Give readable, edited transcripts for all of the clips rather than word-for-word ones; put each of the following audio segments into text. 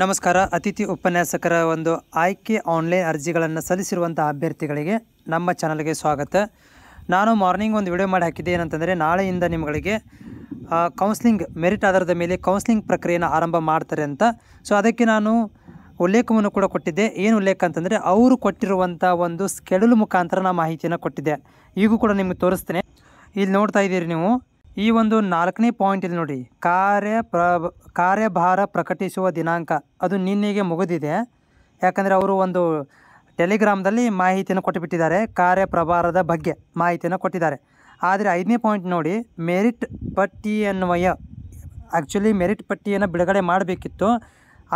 ನಮಸ್ಕಾರ. ಅತಿಥಿ ಉಪನ್ಯಾಸಕರ ಒಂದು ಆಯ್ಕೆ ಆನ್ಲೈನ್ ಅರ್ಜಿಗಳನ್ನು ಸಲ್ಲಿಸಿರುವಂಥ ಅಭ್ಯರ್ಥಿಗಳಿಗೆ ನಮ್ಮ ಚಾನಲ್ಗೆ ಸ್ವಾಗತ. ನಾನು ಮಾರ್ನಿಂಗ್ ಒಂದು ವಿಡಿಯೋ ಮಾಡಿ ಹಾಕಿದ್ದೆ. ಏನಂತಂದರೆ ನಾಳೆಯಿಂದ ನಿಮಗೆ ಕೌನ್ಸ್ಲಿಂಗ್ ಮೆರಿಟ್ ಆಧಾರದ ಮೇಲೆ ಕೌನ್ಸ್ಲಿಂಗ್ ಪ್ರಕ್ರಿಯೆಯನ್ನು ಆರಂಭ ಮಾಡ್ತಾರೆ ಅಂತ. ಸೊ ಅದಕ್ಕೆ ನಾನು ಉಲ್ಲೇಖವನ್ನು ಕೂಡ ಕೊಟ್ಟಿದ್ದೆ. ಏನು ಉಲ್ಲೇಖ ಅಂತಂದರೆ ಅವರು ಕೊಟ್ಟಿರುವಂಥ ಒಂದು ಸ್ಕೆಡ್ಯೂಲ್ ಮುಖಾಂತರ ನಾನು ಮಾಹಿತಿಯನ್ನು ಕೊಟ್ಟಿದ್ದೆ. ಈಗೂ ಕೂಡ ನಿಮಗೆ ತೋರಿಸ್ತೇನೆ. ಇಲ್ಲಿ ನೋಡ್ತಾ ಇದ್ದೀರಿ ನೀವು. ಈ ಒಂದು 4ನೇ ಪಾಯಿಂಟ್ ಇಲ್ಲಿ ನೋಡಿ, ಕಾರ್ಯಭಾರ ಪ್ರಕಟಿಸುವ ದಿನಾಂಕ ಅದು ನಿನ್ನೆಗೆ ಮುಗಿದಿದೆ. ಯಾಕಂದರೆ ಅವರು ಒಂದು ಟೆಲಿಗ್ರಾಮ್ದಲ್ಲಿ ಮಾಹಿತಿಯನ್ನು ಕೊಟ್ಟುಬಿಟ್ಟಿದ್ದಾರೆ, ಕಾರ್ಯಪ್ರಭಾರದ ಬಗ್ಗೆ ಮಾಹಿತಿಯನ್ನು ಕೊಟ್ಟಿದ್ದಾರೆ. ಆದರೆ 5ನೇ ಪಾಯಿಂಟ್ ನೋಡಿ, ಮೆರಿಟ್ ಪಟ್ಟಿಯನ್ವಯ. ಆ್ಯಕ್ಚುಲಿ ಮೆರಿಟ್ ಪಟ್ಟಿಯನ್ನು ಬಿಡುಗಡೆ ಮಾಡಬೇಕಿತ್ತು.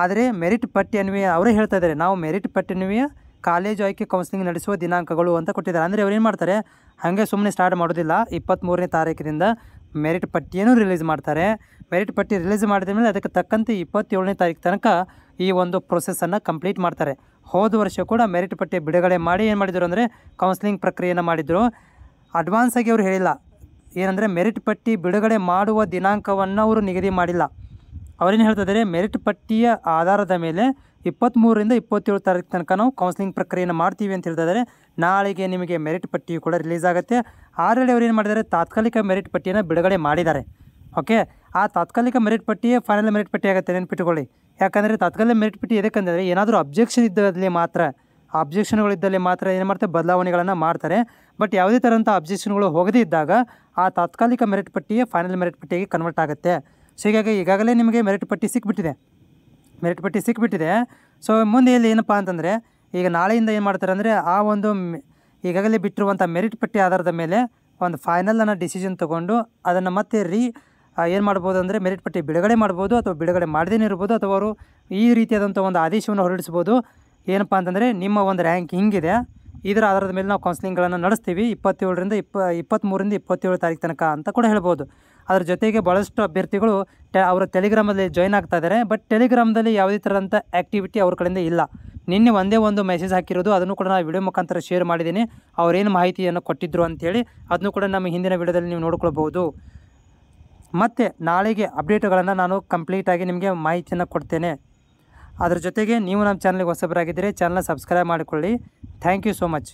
ಆದರೆ ಮೆರಿಟ್ ಪಟ್ಟಿ ಅನ್ವಯ ಅವರೇ ಹೇಳ್ತಾ ಇದ್ದಾರೆ, ನಾವು ಮೆರಿಟ್ ಪಟ್ಟಿ ಅನ್ವಯ ಕಾಲೇಜು ಆಯ್ಕೆ ಕೌನ್ಸಿಲಿಂಗ್ ನಡೆಸುವ ದಿನಾಂಕಗಳು ಅಂತ ಕೊಟ್ಟಿದ್ದಾರೆ. ಅಂದರೆ ಅವ್ರು ಏನು ಮಾಡ್ತಾರೆ, ಹಾಗೆ ಸುಮ್ಮನೆ ಸ್ಟಾರ್ಟ್ ಮಾಡೋದಿಲ್ಲ. 23ನೇ ತಾರೀಕಿನಿಂದ ಮೆರಿಟ್ ಪಟ್ಟಿಯನ್ನು ರಿಲೀಸ್ ಮಾಡ್ತಾರೆ. ಮೆರಿಟ್ ಪಟ್ಟಿ ರಿಲೀಸ್ ಮಾಡಿದ ಮೇಲೆ ಅದಕ್ಕೆ ತಕ್ಕಂತೆ 27ನೇ ತಾರೀಕು ತನಕ ಈ ಒಂದು ಪ್ರೊಸೆಸನ್ನು ಕಂಪ್ಲೀಟ್ ಮಾಡ್ತಾರೆ. ಹೋದ ವರ್ಷ ಕೂಡ ಮೆರಿಟ್ ಪಟ್ಟಿ ಬಿಡುಗಡೆ ಮಾಡಿ ಏನು ಮಾಡಿದರು ಅಂದರೆ ಕೌನ್ಸಿಲಿಂಗ್ ಪ್ರಕ್ರಿಯೆಯನ್ನು ಮಾಡಿದರು. ಅಡ್ವಾನ್ಸಾಗಿ ಅವರು ಹೇಳಿಲ್ಲ, ಏನಂದರೆ ಮೆರಿಟ್ ಪಟ್ಟಿ ಬಿಡುಗಡೆ ಮಾಡುವ ದಿನಾಂಕವನ್ನು ಅವರು ನಿಗದಿ ಮಾಡಿಲ್ಲ. ಅವರೇನು ಹೇಳ್ತಿದ್ದಾರೆ, ಮೆರಿಟ್ ಪಟ್ಟಿಯ ಆಧಾರದ ಮೇಲೆ 23ರಿಂದ 27 ತಾರೀಕು ತನಕ ನಾವು ಕೌನ್ಸಿಲಿಂಗ್ ಪ್ರಕ್ರಿಯೆಯನ್ನು ಮಾಡ್ತೀವಿ ಅಂತ ಹೇಳ್ತಿದ್ದಾರೆ. ನಾಳೆಗೆ ನಿಮಗೆ ಮೆರಿಟ್ ಪಟ್ಟಿಯು ಕೂಡ ರಿಲೀಸ್ ಆಗುತ್ತೆ. ಆಲ್ರೆಡಿ ಅವ್ರು ಏನು ಮಾಡಿದ್ದಾರೆ, ತಾತ್ಕಾಲಿಕ ಮೆರಿಟ್ ಪಟ್ಟಿಯನ್ನು ಬಿಡುಗಡೆ ಮಾಡಿದ್ದಾರೆ. ಓಕೆ, ಆ ತಾತ್ಕಾಲಿಕ ಮೆರಿಟ್ ಪಟ್ಟಿಯೇ ಫೈನಲ್ ಮೆರಿಟ್ ಪಟ್ಟಿ ಆಗುತ್ತೆ, ನೆನ್ಪಿಟ್ಟುಕೊಳ್ಳಿ. ಯಾಕಂದರೆ ತಾತ್ಕಾಲಿಕ ಮೆರಿಟ್ ಪಟ್ಟಿ ಎದಕ್ಕಂದರೆ ಏನಾದರೂ ಅಬ್ಜೆಕ್ಷನ್ ಇದ್ದಲ್ಲಿ ಮಾತ್ರ, ಅಬ್ಜೆಕ್ಷನ್ಗಳಿದ್ದಲ್ಲಿ ಮಾತ್ರ ಏನು ಮಾಡ್ತಾರೆ, ಬದಲಾವಣೆಗಳನ್ನು ಮಾಡ್ತಾರೆ. ಬಟ್ ಯಾವುದೇ ಥರಂಥ ಅಬ್ಜೆಕ್ಷನ್ಗಳು ಹೋಗದೇ ಇದ್ದಾಗ ಆ ತಾತ್ಕಾಲಿಕ ಮೆರಿಟ್ ಪಟ್ಟಿಯೇ ಫೈನಲ್ ಮೆರಿಟ್ ಪಟ್ಟಿಗೆ ಕನ್ವರ್ಟ್ ಆಗುತ್ತೆ. ಸೊ ಹೀಗಾಗಿ ಈಗಾಗಲೇ ನಿಮಗೆ ಮೆರಿಟ್ ಪಟ್ಟಿ ಸಿಕ್ಬಿಟ್ಟಿದೆ. ಸೊ ಮುಂದೆ ಇಲ್ಲಿ ಏನಪ್ಪ ಅಂತಂದರೆ, ಈಗ ನಾಳೆಯಿಂದ ಏನು ಮಾಡ್ತಾರೆ ಅಂದರೆ ಆ ಒಂದು ಈಗಾಗಲೇ ಬಿಟ್ಟಿರುವಂಥ ಮೆರಿಟ್ ಪಟ್ಟಿ ಆಧಾರದ ಮೇಲೆ ಒಂದು ಫೈನಲನ್ನು ಡಿಸಿಷನ್ ತೊಗೊಂಡು ಅದನ್ನು ಮತ್ತೆ ಏನು ಮಾಡ್ಬೋದು ಅಂದರೆ ಮೆರಿಟ್ ಪಟ್ಟಿ ಬಿಡುಗಡೆ ಮಾಡ್ಬೋದು, ಅಥವಾ ಬಿಡುಗಡೆ ಮಾಡದೇ ಇರ್ಬೋದು, ಅಥವಾ ಅವರು ಈ ರೀತಿಯಾದಂಥ ಒಂದು ಆದೇಶವನ್ನು ಹೊರಡಿಸ್ಬೋದು. ಏನಪ್ಪ ಅಂತಂದರೆ, ನಿಮ್ಮ ಒಂದು ರ್ಯಾಂಕ್ ಹಿಂಗಿದೆ, ಇದರ ಆಧಾರದ ಮೇಲೆ ನಾವು ಕೌನ್ಸಿಲಿಂಗ್ಗಳನ್ನು ನಡೆಸ್ತೀವಿ 23ರಿಂದ 27 ತಾರೀಕು ತನಕ ಅಂತ ಕೂಡ ಹೇಳ್ಬೋದು. ಅದ್ರ ಜೊತೆಗೆ ಭಾಳಷ್ಟು ಅಭ್ಯರ್ಥಿಗಳು ಅವರ ಟೆಲಿಗ್ರಾಮಲ್ಲಿ ಜಾಯ್ನ್ ಆಗ್ತಾ ಇದ್ದಾರೆ. ಬಟ್ ಟೆಲಿಗ್ರಾಮ್ದಲ್ಲಿ ಯಾವುದೇ ಥರದಂಥ ಆ್ಯಕ್ಟಿವಿಟಿ ಅವ್ರ ಕಡೆಯಿಂದ ಇಲ್ಲ. ನಿನ್ನೆ ಒಂದೇ ಒಂದು ಮೆಸೇಜ್ ಹಾಕಿರೋದು, ಅದನ್ನು ಕೂಡ ನಾನು ವಿಡಿಯೋ ಮುಖಾಂತರ ಶೇರ್ ಮಾಡಿದ್ದೀನಿ. ಅವರೇನು ಮಾಹಿತಿಯನ್ನು ಕೊಟ್ಟಿದ್ದರು ಅಂಥೇಳಿ ಅದನ್ನು ಕೂಡ ನಮ್ಮ ಹಿಂದಿನ ವಿಡಿಯೋದಲ್ಲಿ ನೀವು ನೋಡ್ಕೊಳ್ಬೋದು. ಮತ್ತು ನಾಳೆಗೆ ಅಪ್ಡೇಟ್ಗಳನ್ನು ನಾನು ಕಂಪ್ಲೀಟಾಗಿ ನಿಮಗೆ ಮಾಹಿತಿಯನ್ನು ಕೊಡ್ತೇನೆ. ಅದ್ರ ಜೊತೆಗೆ ನೀವು ನಮ್ಮ ಚಾನಲ್ಗೆ ಹೊಸಬರಾಗಿದ್ದರೆ ಚಾನಲ್ನ ಸಬ್ಸ್ಕ್ರೈಬ್ ಮಾಡಿಕೊಳ್ಳಿ. Thank you so much.